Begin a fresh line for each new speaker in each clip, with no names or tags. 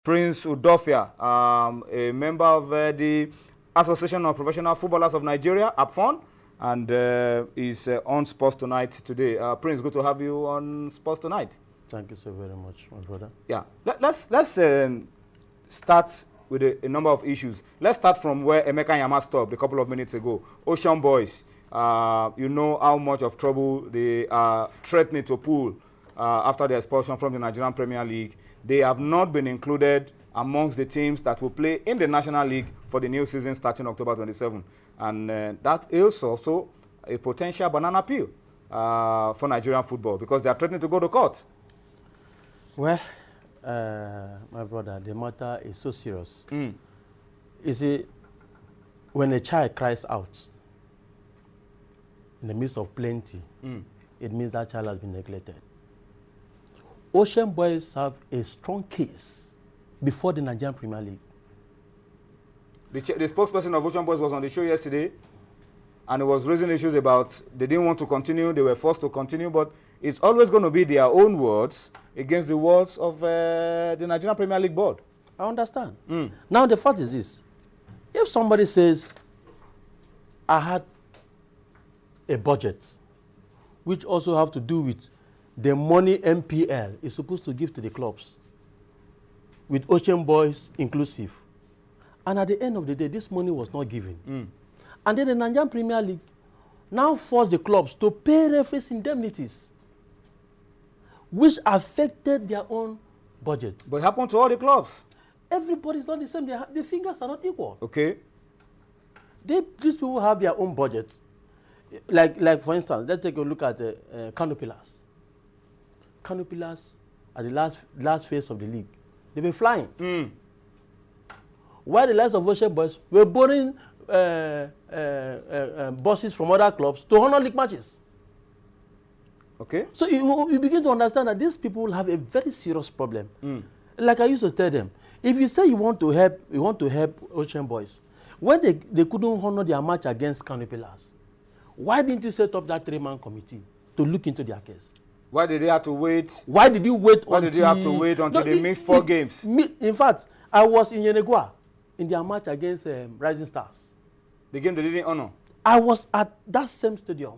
Prince Udofia, a member of the Association of Professional Footballers of Nigeria, APFON, and is on Sports Tonight today. Prince, good to have you on Sports Tonight.
Thank you so very much, my brother.
Yeah, let's start with a number of issues. Let's start from where Emeka Yama stopped a couple of minutes ago. Ocean Boys, you know how much of trouble they are threatening to pull after the expulsion from the Nigerian Premier League. They have not been included amongst the teams that will play in the National League for the new season starting October 27. And that is also a potential banana peel for Nigerian football because they are threatening to go to court.
Well, my brother, the matter is so serious. You see, when a child cries out in the midst of plenty, it means that child has been neglected. Ocean Boys have a strong case before the Nigerian Premier League.
The spokesperson of Ocean Boys was on the show yesterday, and it was raising issues about they didn't want to continue, they were forced to continue, but it's always going to be their own words against the words of the Nigerian Premier League board.
I understand. Now the fact is this. If somebody says, I had a budget, which also have to do with the money NPL is supposed to give to the clubs, with Ocean Boys inclusive. And at the end of the day, this money was not given. And then the Nigerian Premier League now forced the clubs to pay referees indemnities, which affected their own budget.
But it happened to all the clubs.
Everybody is not the same. The fingers are not equal.
Okay.
These people have their own budgets. Like for instance, let's take a look at Kano Pillars. Kano Pillars at the last phase of the league, they were flying. While the likes of Ocean Boys were borrowing buses from other clubs to honor league matches.
Okay.
So you begin to understand that these people have a very serious problem. Like I used to tell them, if you say you want to help Ocean Boys, when they couldn't honor their match against Kano Pillars, why didn't you set up that 3-man committee to look into their case?
Why did they have to wait?
Why did you wait?
Why did you have to wait until they missed 4 games?
In fact, I was in Yenegua in their match against Rising Stars.
The game they didn't honor?
I was at that same stadium.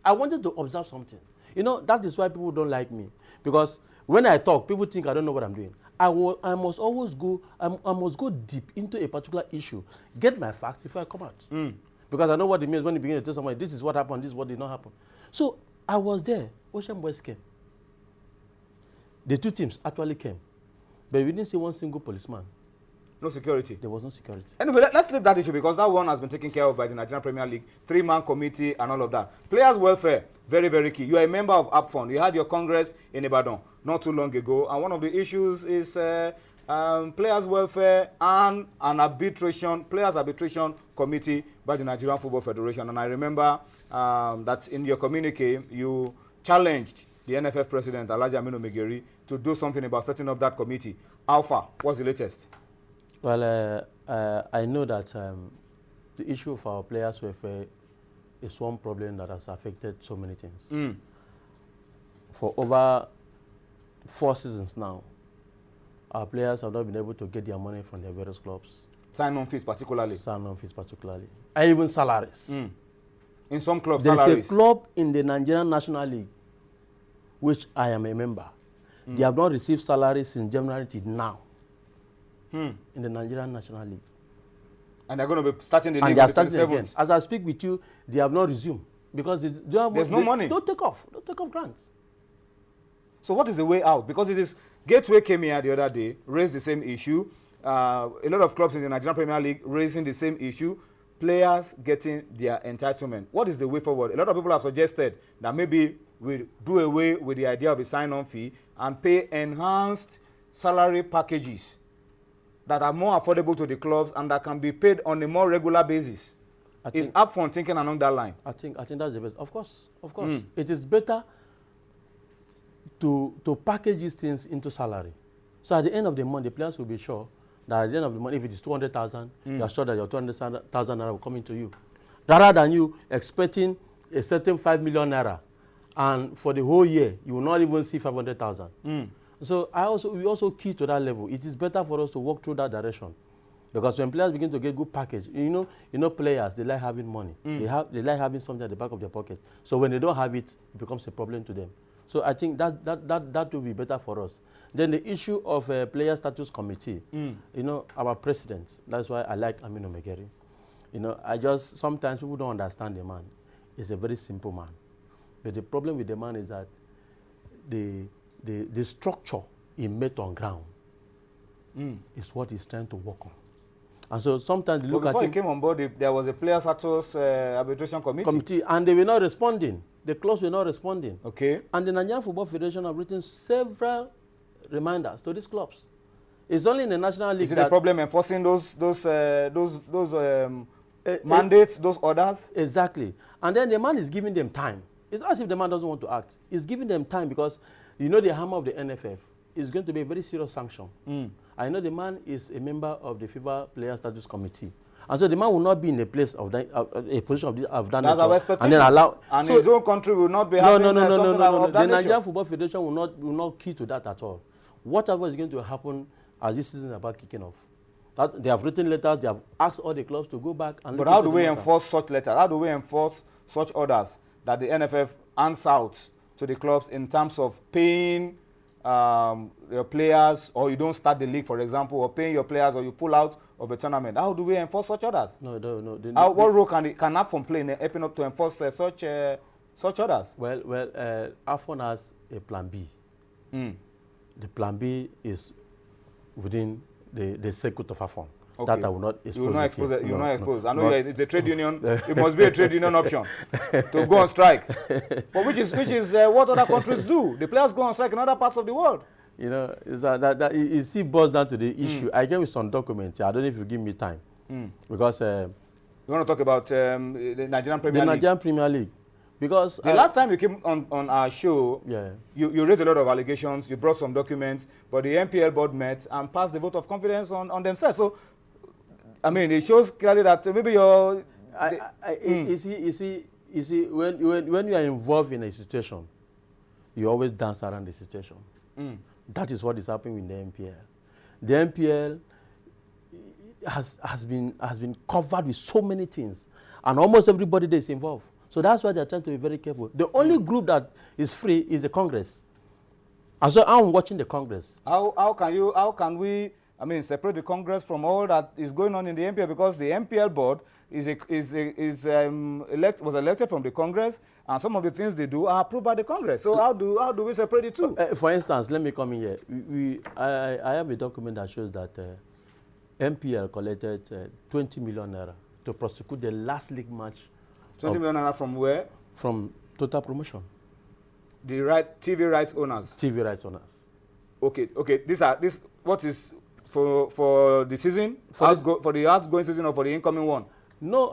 I wanted to observe something. You know, that is why people don't like me. Because when I talk, people think I don't know what I'm doing. I must always go, I must go deep into a particular issue, get my facts before I come out. Because I know what it means when you begin to tell somebody, this is what happened, this is what did not happen. So I was there. Ocean Boys came. The 2 teams actually came. But we didn't see one single policeman.
No security?
There was no security.
Anyway, let's leave that issue because that one has been taken care of by the Nigerian Premier League, 3-man committee and all of that. Players' welfare, very, very key. You are a member of APFON. You had your congress in Ibadan not too long ago. And one of the issues is players' welfare and an players' arbitration committee by the Nigerian Football Federation. And I remember that in your communique, you challenged the NFF president, Alhaji Aminu Megeri, to do something about setting up that committee. How far? What's the latest?
Well, I know that the issue of our players' welfare is one problem that has affected so many things. For over 4 seasons now, our players have not been able to get their money from their various clubs.
Sign-on fees particularly?
Sign-on fees particularly. And even salaries.
In some clubs,
there
salaries?
There is a club in the Nigerian National League, which I am a member. They have not received salaries since January till now. In the Nigerian National League. And
they're going to be starting the league.
And they are starting again. As I speak with you, they have not resumed because there's
no money.
Don't take off grants.
So what is the way out? Because it is Gateway came here the other day, raised the same issue. A lot of clubs in the Nigerian Premier League raising the same issue. Players getting their entitlement. What is the way forward? A lot of people have suggested that maybe we do away with the idea of a sign-on fee and pay enhanced salary packages that are more affordable to the clubs and that can be paid on a more regular basis. Is APFON thinking along that line?
I think that's the best. Of course. It is better to package these things into salary. So at the end of the month, the players will be sure that at the end of the month, if it is 200,000, you are sure that your 200,000 naira will come into you. Rather than you expecting a certain 5 million naira, and for the whole year, you will not even see 500,000. So we also key to that level. It is better for us to walk through that direction. Because when players begin to get good package, you know players, they like having money. They like having something at the back of their pocket. So when they don't have it, it becomes a problem to them. So I think that will be better for us. Then the issue of a player status committee, our president, that's why I like Aminu Megeri. Sometimes people don't understand the man. He's a very simple man. But the problem with the man is that the structure he made on ground is what he's trying to work on. And so sometimes you look at him.
Before he came on board, there was a player status arbitration committee.
And they were not responding. The clubs were not responding.
Okay.
And the Nigerian Football Federation have written several reminders to these clubs. It's only in the National League
Is it a problem enforcing those mandates, those orders?
Exactly. And then the man is giving them time. It's not as if the man doesn't want to act. He's giving them time because the hammer of the NFF is going to be a very serious sanction. I know the man is a member of the FIFA Player Status Committee. And so the man will not be in a place of a position of that nature. And then allow. And
so his own country will not be having something of that
The
nature.
Nigerian Football Federation will not key to that at all. Whatever is going to happen as this season is about kicking off. They have written letters, they have asked all the clubs to go back and.
But how do we enforce such letters? How do we enforce such orders that the NFF hands out to the clubs in terms of paying your players, or you don't start the league, for example, or paying your players, or you pull out of a tournament? How do we enforce such orders?
No.
What role can APFON play in helping up to enforce such orders?
Well, APFON has a plan B. The plan B is within the circuit of APFON. Okay. That I will not expose.
You will not expose it. You will not expose. I know it's a trade union. It must be a trade union option to go on strike. But which is what other countries do. The players go on strike in other parts of the world.
It still boils down to the issue. I came with some documents. I don't know if you give me time. Because
you want to talk about the Nigerian Premier League.
The Nigerian Premier League. Because
the last time you came on our show, you raised a lot of allegations, you brought some documents, but the NPL board met and passed the vote of confidence on themselves. So, I mean, it shows clearly that maybe you're...
You see, when you are involved in a situation, you always dance around the situation. That is what is happening with the NPL. The NPL has been covered with so many things, and almost everybody that is involved. So that's why they are trying to be very careful. The only group that is free is the Congress. And so I'm watching the Congress.
How can we separate the Congress from all that is going on in the NPL? Because the NPL board was elected from the Congress, and some of the things they do are approved by the Congress. So how do we separate the two?
For instance, let me come in here. I have a document that shows that NPL collected 20 million naira to prosecute the last league match.
20 million naira from where?
From Total Promotion.
The TV rights owners.
TV rights owners.
Okay. This what is for the season? For the outgoing season or for the incoming one?
No,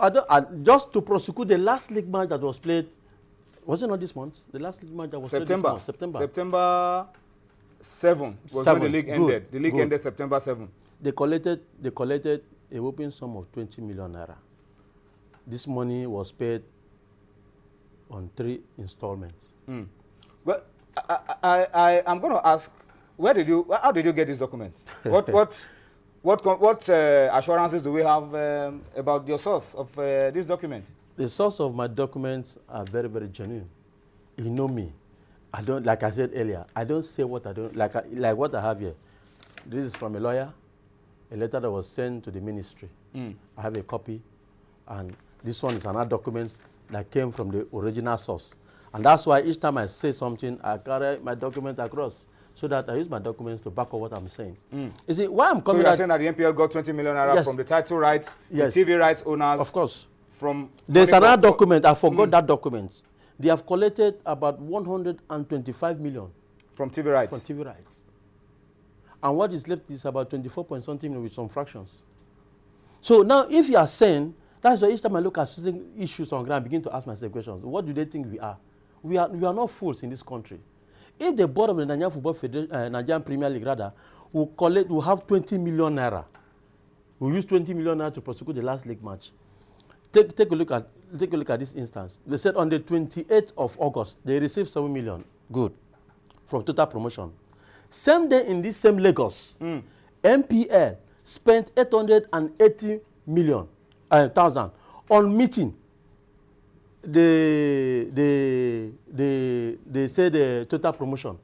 just to prosecute the last league match that was played. Was it not this month? The last league match that was played this month.
September 7 was when the league ended. The league ended September 7.
They collected a whopping sum of 20 million naira. This money was paid on 3 installments.
Well, I'm going to ask, how did you get this document? What assurances do we have about your source of this document?
The source of my documents are very, very genuine. You know me. I don't, like I said earlier, I don't say what I don't, like what I have here. This is from a lawyer, a letter that was sent to the ministry. I have a copy, and this one is another document that came from the original source. And that's why each time I say something, I carry my document across, so that I use my documents to back up what I'm saying. You see, why I'm coming...
So you're saying that the NPL got 20 million naira from the title rights, the TV rights owners?
Of course.
There's
another document, I forgot that document. They have collected about 125 million.
From TV rights?
From TV rights. And what is left is about 24 point something million with some fractions. So now, if you are saying, that's why each time I look at certain issues on ground, I begin to ask myself questions. What do they think we are? We are not fools in this country. If the board of the Nigerian Football Federation, Nigerian Premier League rather, will have 20 million naira, will use 20 million naira to prosecute the last league match. Take a look at this instance. They said on the 28th of August, they received 7 million, good, from Total Promotion. Same day in this same Lagos, NPL spent 880 million thousand on meeting. They say the total promotion.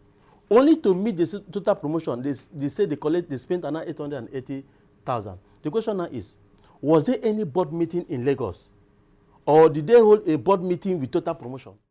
Only to meet the total promotion, they say they spent another 880,000. The question now is, was there any board meeting in Lagos? Or did they hold a board meeting with total promotion?